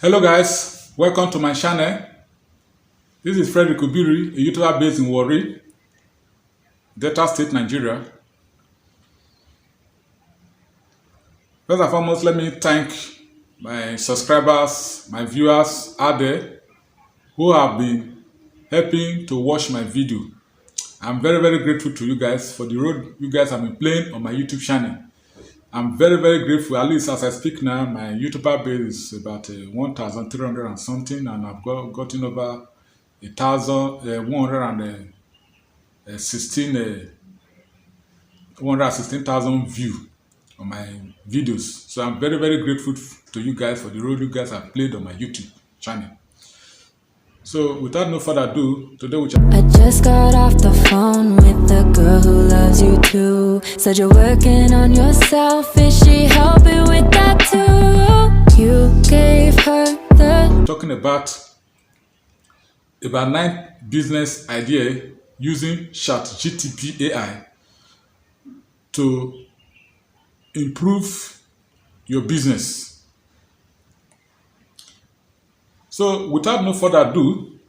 Hello guys, welcome to my channel. This is Fredrick Ubiri, a YouTuber based in Warri, Delta State, Nigeria. First and foremost, let me thank my subscribers, my viewers out there who have been helping to watch my video. I'm very grateful to you guys for the role you guys have been playing on my YouTube channel. I'm very grateful. At least as I speak now, my YouTuber base is about 1,300 and something, and I've gotten over 116,000 view on my videos. So I'm very grateful to you guys for the role you guys have played on my YouTube channel. So without no further ado, today I just got off the phone with the girl who loves you too. Said you're working on yourself, is she helping with that too? You gave her the talking about 9 business idea using Chat GPT AI to improve your business. So without no further ado,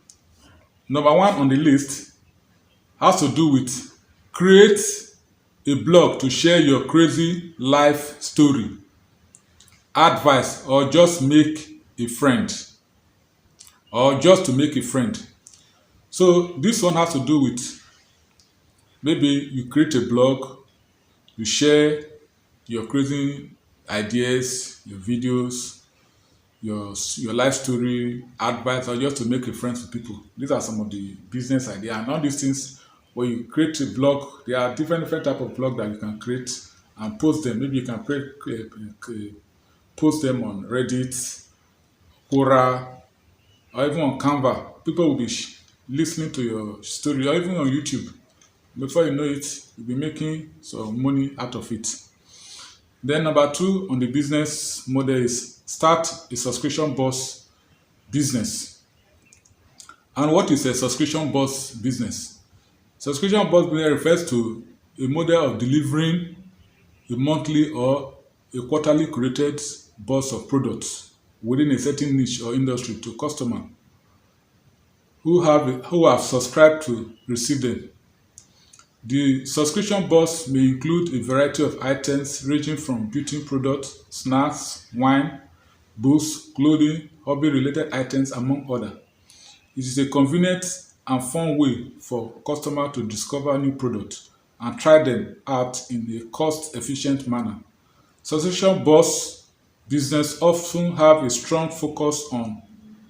number 1 on the list has to do with create a blog to share your crazy life story, advice, or just make a friend, or just to make a friend. So this one has to do with maybe you create a blog, you share your crazy ideas, your videos, your life story, advice, or just to make a friend with people. These are some of the business ideas. And all these things, when you create a blog, there are different type of blog that you can create and post them. Maybe you can post them on Reddit, Quora, or even on Canva. People will be listening to your story, or even on YouTube. Before you know it, you'll be making some money out of it. Then number 2 on the business model is start a subscription box business. And what is a subscription box business? Subscription box business refers to a model of delivering a monthly or a quarterly curated box of products within a certain niche or industry to customers who have subscribed to receive them. The subscription box may include a variety of items ranging from beauty products, snacks, wine, books, clothing, hobby-related items, among others. It is a convenient and fun way for customers to discover new products and try them out in a cost-efficient manner. Subscription box business often have a strong focus on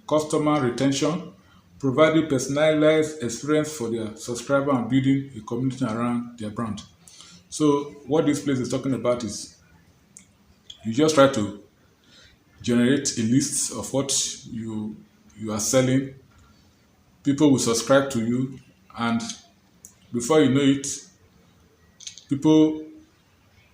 customer retention, providing personalized experience for their subscriber and building a community around their brand. So what this place is talking about is you just try to generate a list of what you are selling. People will subscribe to you, and before you know it, people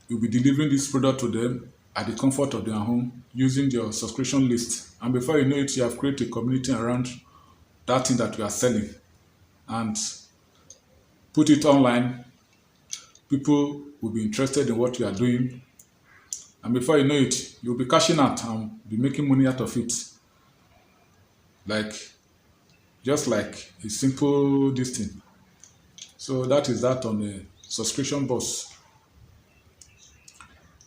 will be delivering this product to them at the comfort of their home using your subscription list. And before you know it, you have created a community around that thing that you are selling and put it online. People will be interested in what you are doing, and before you know it, you'll be cashing out and be making money out of it, like just like a simple this thing. So that is that on the subscription box.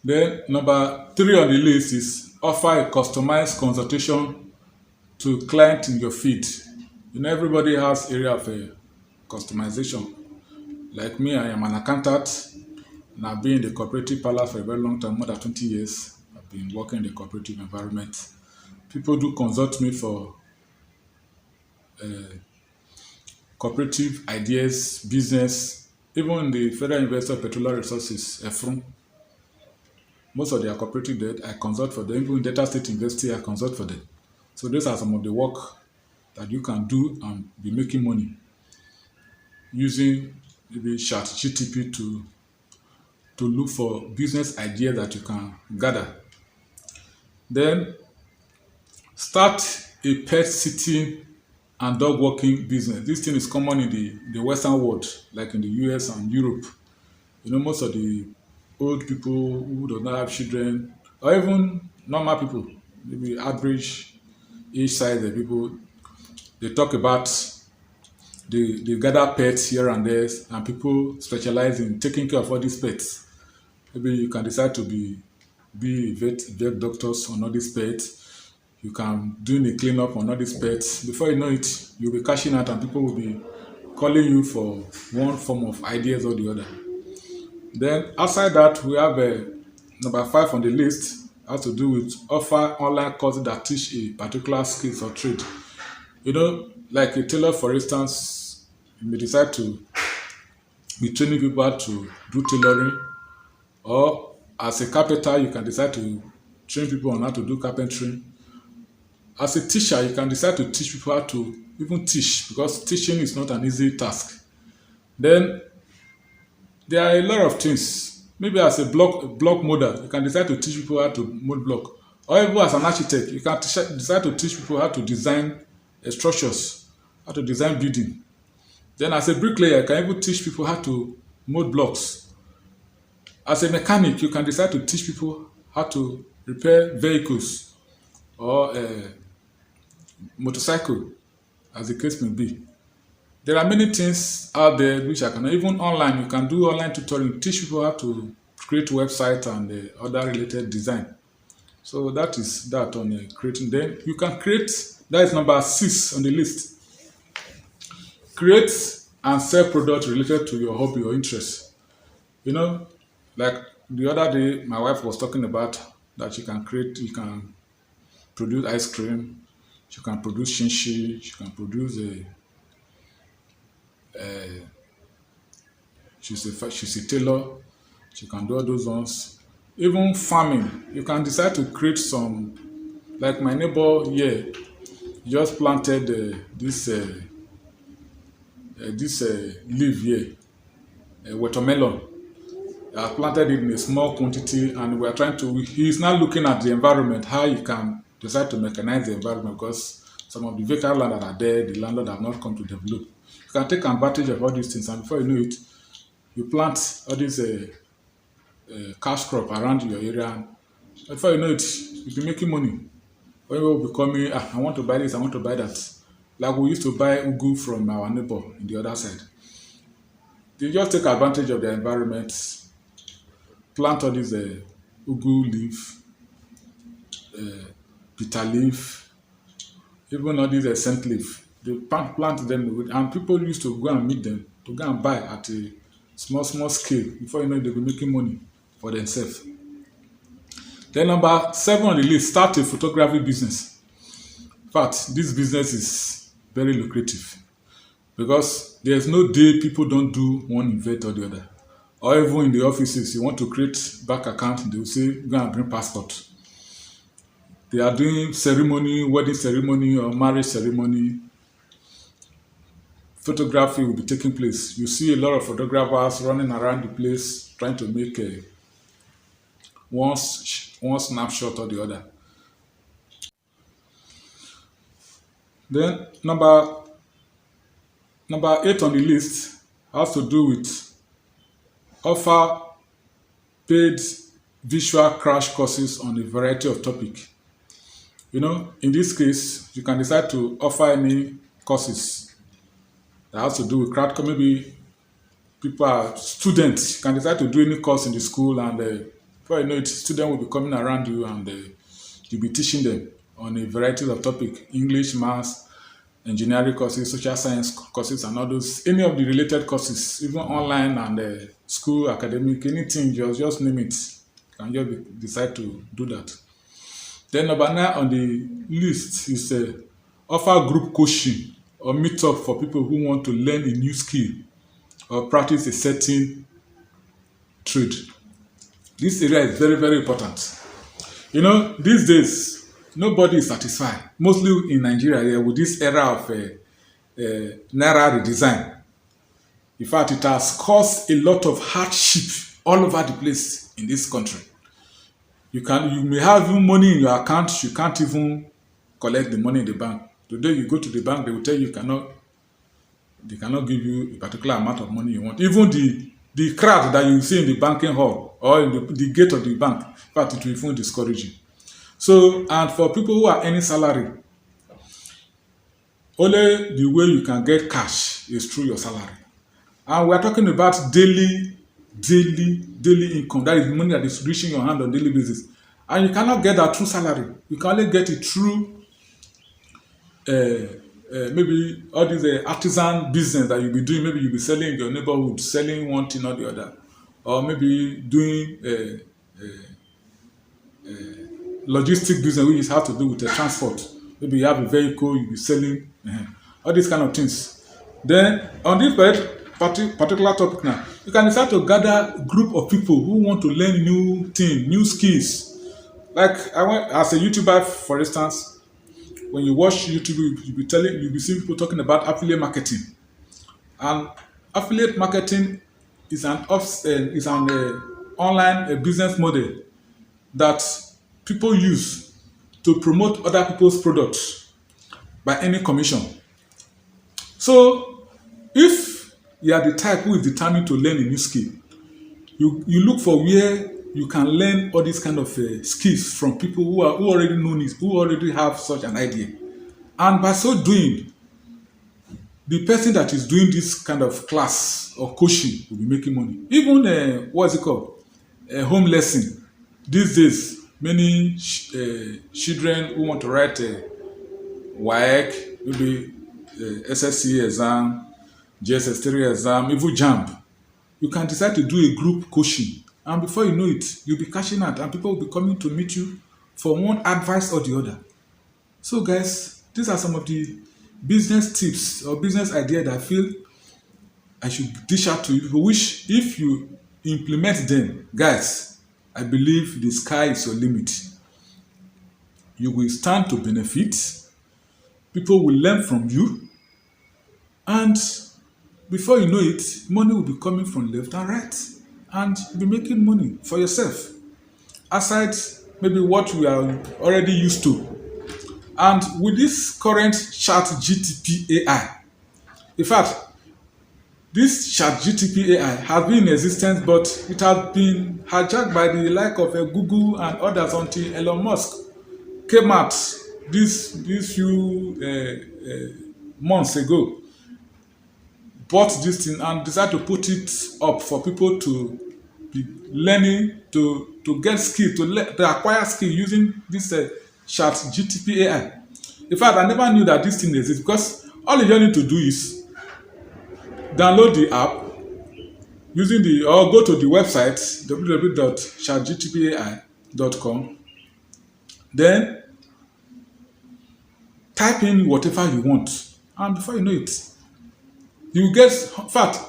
Then number 3 on the list is offer a customized consultation to client in your feed. Everybody has area of customization. Like me, I am an accountant, and I've been in the cooperative palace for a very long time, more than 20 years. I've been working in the cooperative environment. People do consult me for cooperative ideas, business, even in the Federal Investor Petroleum Resources, EFRUM. Most of their cooperative debt, I consult for them. Even Delta State University, I consult for them. So these are some of the work that you can do and be making money using maybe Chat GTP to look for business ideas that you can gather. Then start a pet sitting and dog walking business. This thing is common in the Western world, like in the US and Europe. Most of the old people who do not have children, or even normal people, maybe average Each side, the people they talk about they gather pets here and there, and people specialize in taking care of all these pets. Maybe you can decide to be a vet doctors on all these pets. You can do a cleanup on all these pets. Before you know it, you'll be cashing out, and people will be calling you for one form of ideas or the other. Then outside that, we have number 5 on the list has to do with offer online courses that teach a particular skills or trade. Like a tailor, for instance, you may decide to be training people how to do tailoring, or as a carpenter, you can decide to train people on how to do carpentry. As a teacher, you can decide to teach people how to even teach, because teaching is not an easy task. Then there are a lot of things. Maybe as a block model, you can decide to teach people how to mold block. Or even as an architect, you can decide to teach people how to design structures, how to design building. Then as a bricklayer, you can even teach people how to mold blocks. As a mechanic, you can decide to teach people how to repair vehicles or a motorcycle, as the case may be. There are many things out there which I can even online. You can do online tutoring, teach people how to create websites and other related design. So that is that on creating. Then you can create. That is number 6 on the list. Create and sell products related to your hobby or interest. You know, like the other day, my wife was talking about that you can produce ice cream, she can produce shinshi, she can produce she's a tailor, she can do all those ones. Even farming, you can decide to create some, like my neighbor here just planted this leaf here, watermelon. I planted it in a small quantity, and we are trying to. He is now looking at the environment, how he can decide to mechanize the environment, because some of the vacant land that are there, the landlord have not come to develop. You can take advantage of all these things, and before you know it, you plant all these cash crop around your area. And before you know it, you'll be making money. When people will be coming, I want to buy this, I want to buy that. Like we used to buy ugu from our neighbor in the other side. They just take advantage of the environment, plant all these ugu leaf, bitter leaf, even all these scent leaf. They plant them, and people used to go and meet them to go and buy at a small scale. Before you know it, they'll be making money for themselves. Then number 7 on the list, start a photography business. In fact, this business is very lucrative, because there's no day people don't do one event or the other. Or even in the offices, you want to create bank account, they will say, go and bring passport. They are doing ceremony, wedding ceremony or marriage ceremony. Photography will be taking place. You see a lot of photographers running around the place trying to make one snapshot or the other. Then number 8 on the list has to do with offer paid visual crash courses on a variety of topics. In this case, you can decide to offer any courses that has to do with crowd. Maybe people are students, you can decide to do any course in the school, and before you know it, students will be coming around you, and you'll be teaching them on a variety of topics: English, maths, engineering courses, social science courses, and all those, any of the related courses, even online and school, academic, anything, just name it. You can just decide to do that. Then number 9 on the list is offer group coaching or meet up for people who want to learn a new skill or practice a certain trade. This area is very, very important. These days, nobody is satisfied, mostly in Nigeria here, with this era of Naira redesign. In fact, it has caused a lot of hardship all over the place in this country. You may have even money in your account, you can't even collect the money in the bank. Today you go to the bank, they will tell you they cannot give you a particular amount of money you want. Even the crowd that you see in the banking hall or in the gate of the bank, in fact, it will even discourage you. So, and for people who are earning salary, only the way you can get cash is through your salary. And we are talking about daily income. That is money that is reaching your hand on daily basis. And you cannot get that through salary. You can only get it through maybe all these artisan business that you'll be doing. Maybe you'll be selling in your neighborhood, selling one thing or the other. Or maybe doing logistic business, which has to do with the transport. Maybe you have a vehicle, you'll be selling all these kind of things. Then on this particular topic now, you can decide to gather a group of people who want to learn new things, new skills. Like I went as a YouTuber, for instance, when you watch YouTube, you'll be seeing people talking about affiliate marketing. And affiliate marketing is an online business model that people use to promote other people's products by any commission. So if you are the type who is determined to learn a new skill, you look for where you can learn all these kind of skills from people who already know it, who already have such an idea. And by so doing, the person that is doing this kind of class or coaching will be making money. Even what's it called? A home lesson. These days, many children who want to write WAEC, maybe SSC exam, JSS3 exam, even JAMB, you can decide to do a group coaching. And before you know it, you'll be cashing out and people will be coming to meet you for one advice or the other. So guys, these are some of the business tips or business ideas that I feel I should dish out to you, which if you implement them, guys, I believe the sky is your limit. You will stand to benefit, people will learn from you, and before you know it, money will be coming from left and right, and you'll be making money for yourself, aside maybe what we are already used to. And with this current Chat GPT AI, in fact, this Chat GPT AI has been in existence, but it has been hijacked by the like of Google and others until Elon Musk came out these few months ago, bought this thing and decided to put it up for people to be learning, to get skill, to acquire skill using this Chat GPT AI. In fact, I never knew that this thing exists, because all you need to do is download the app or go to the website www.chatgtpai.com. Then type in whatever you want, and before you know it, you get, in fact,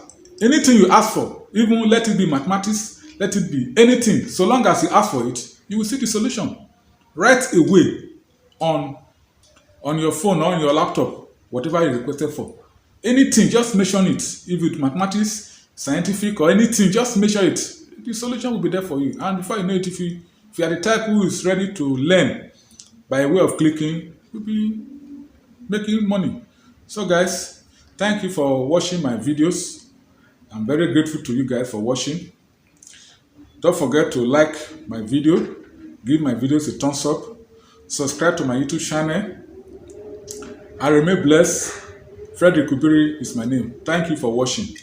anything you ask for, even let it be mathematics, let it be anything, so long as you ask for it, you will see the solution right away on your phone or on your laptop, whatever you requested for. Anything, just mention it. If it's mathematics, scientific, or anything, just measure it. The solution will be there for you. And before you know it, if you are the type who is ready to learn by way of clicking, you'll be making money. So guys, thank you for watching my videos. I'm very grateful to you guys for watching. Don't forget to like my video, give my videos a thumbs up, subscribe to my YouTube channel. I remain blessed. Fredrick Ubiri is my name. Thank you for watching.